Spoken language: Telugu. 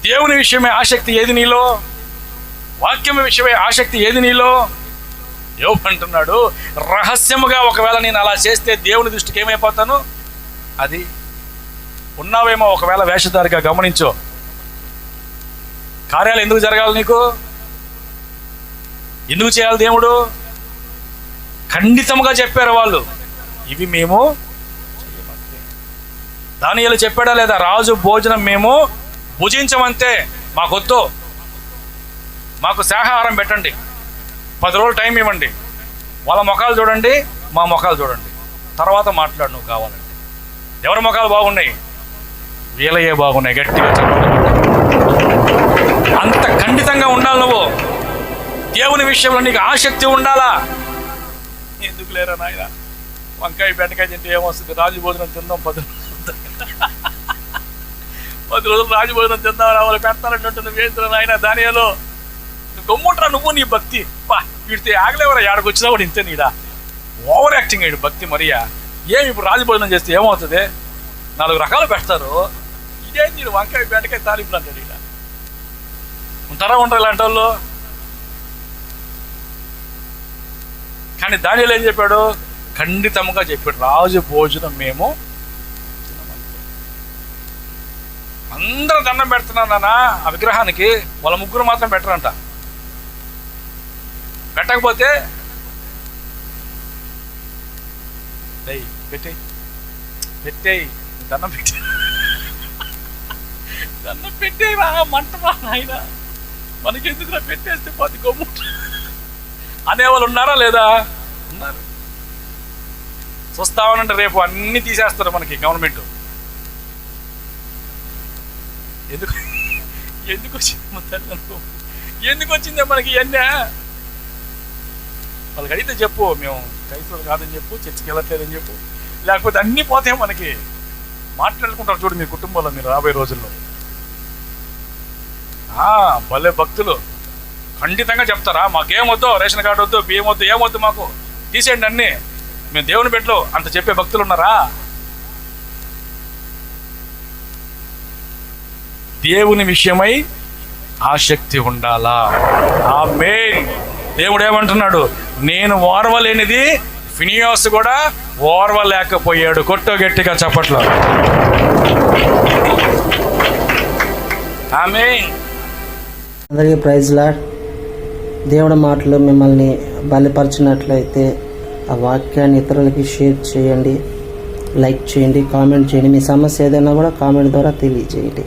దేవుని విషయమే ఆసక్తి ఏది నీలో? వాక్యం విషయమే ఆసక్తి ఏది నీలో? యోబు అంటున్నాడు, రహస్యముగా ఒకవేళ నేను అలా చేస్తే దేవుని దృష్టికి ఏమైపోతాను? అది ఉన్నావేమో ఒకవేళ వేషధారిగా గమనించో. కార్యాలు ఎందుకు జరగాలి నీకు? ఎందుకు చేయాలి దేవుడు? ఖండితంగా చెప్పారు వాళ్ళు, ఇవి మేము చేయమంతే. దానియేలు చెప్పాడా లేదా? రాజు భోజనం మేము భుజించమంతే, మాకొద్దు, మాకు శాకాహారం పెట్టండి, 10 రోజులు టైం ఇవ్వండి, వాళ్ళ ముఖాలు చూడండి, మా ముఖాలు చూడండి, తర్వాత మాట్లాడు నువ్వు కావాలంటే. ఎవరి ముఖాలు బాగున్నాయి? వీళ్ళయే బాగున్నాయి. గట్టిగా చెప్పండి. అంత ఖండితంగా ఉండాలి నువ్వు. దేవుని విషయంలో నీకు ఆసక్తి ఉండాలా? ఎందుకు లేరా నాయన, వంకాయ బెండకాయ తింటే ఏమొస్తుంది? రాజు భోజనం తిందాం, 10 రోజులు రాజు భోజనం తిందాం, వాళ్ళు పెడతానంటే నువ్వేంద్ర నాయన దానియేలు గమ్ముంటరా నువ్వు నీ భక్తి. వీడితే ఆగలేవరా, ఏడకు వచ్చినా కూడా ఇంతే నీడా ఓవర్ యాక్టింగ్ అయ్యాడు భక్తి మరియా. ఏమి ఇప్పుడు రాజు భోజనం చేస్తే ఏమవుతుంది? 4 రకాలు పెడతారు, ఇదేం మీరు వంకాయ బెండకాయ తాలింపులు అంటాడు. ఈడ ఉంటారా ఇలాంటి వాళ్ళు? కానీ దానియేలు ఏం చెప్పాడు? ఖండితంగా చెప్పాడు, రాజు భోజనం మేము అందరూ దండం పెడుతున్నారు నాన్న ఆ విగ్రహానికి, వాళ్ళ ముగ్గురు మాత్రం పెట్టరంట. పెట్టకపోతే పెట్టేయి దండం పెట్టేయి మంటరా ఆయన, మనకెందుకురా పెట్టేస్తే పోతే గమ్ము అనేవాళ్ళు ఉన్నారా లేదా? ఉన్నారు. చూస్తామనంటే రేపు అన్ని తీసేస్తారు మనకి గవర్నమెంట్. ఎందుకు వచ్చింది ఎందుకు వచ్చిందే మనకి ఇవన్నీ? వాళ్ళకి అడిగితే చెప్పు, మేము క్రైస్తవులు కాదని చెప్పు, చర్చికి వెళ్ళట్లేదని చెప్పు, లేకపోతే అన్నీ పోతాయి మనకి. మాట్లాడుకుంటారు చూడు మీ కుటుంబంలో మీరు రాబోయే రోజుల్లో. భలే భక్తులు ఖండితంగా చెప్తారా, మాకేమొద్దు, రేషన్ కార్డు వద్దు, బియ్యం వద్దు, ఏమొద్దు, మాకు తీసేయండి అన్నీ, మేము దేవుని బిడ్డలు అంత చెప్పే భక్తులు ఉన్నారా? దేవుని విషయమై ఆసక్తి ఉండాలా? ఆమేన్. దేవుడు ఏమంటున్నాడు? నేను ఓర్వలేనిది ఫినియాస్ కూడా ఓర్వలేకపోయాడు. కొట్టో గట్టిగా చప్పట్లో. ఆమేన్. అందరికీ ప్రైజ్ లార్డ్. దేవుడి మాటలు మిమ్మల్ని బలపరిచినట్లయితే ఆ వాక్యాన్ని ఇతరులకి షేర్ చేయండి, లైక్ చేయండి, కామెంట్ చేయండి. మీ సమస్య ఏదైనా కూడా కామెంట్ ద్వారా తెలియజేయండి.